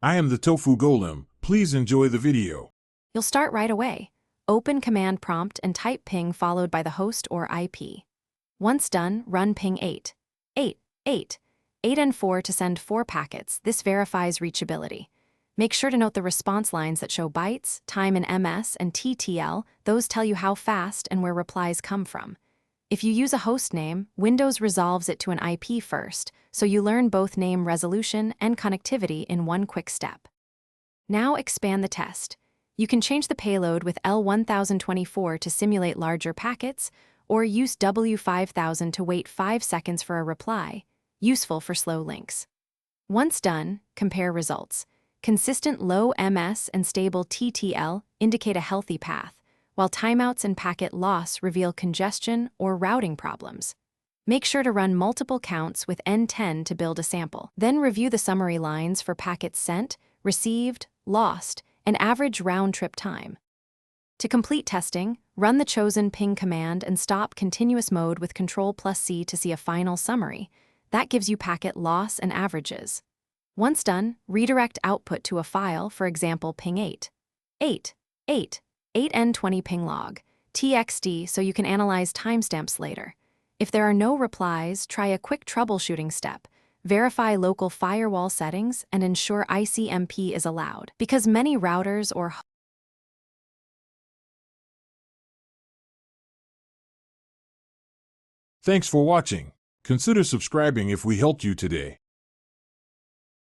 I am the Tofu Golem. Please enjoy the video. You'll start right away. Open command prompt and type ping followed by the host or IP. Once done, run ping 8. 8, 8, 8 and 4 to send 4 packets. This verifies reachability. Make sure to note the response lines that show bytes, time in MS, and TTL. Those tell you how fast and where replies come from. If you use a host name, Windows resolves it to an IP first, so you learn both name resolution and connectivity in one quick step. Now expand the test. You can change the payload with L1024 to simulate larger packets, or use W5000 to wait 5 seconds for a reply, useful for slow links. Once done, compare results. Consistent low MS and stable TTL indicate a healthy path, while timeouts and packet loss reveal congestion or routing problems. Make sure to run multiple counts with N10 to build a sample. Then review the summary lines for packets sent, received, lost, and average round-trip time. To complete testing, run the chosen ping command and stop continuous mode with Ctrl+C to see a final summary. That gives you packet loss and averages. Once done, redirect output to a file, for example ping 8. 8, 8, 8N20 ping log, txt, so you can analyze timestamps later. If there are no replies, try a quick troubleshooting step. Verify local firewall settings and ensure ICMP is allowed, because many routers or Thanks for watching. Consider subscribing if we helped you today.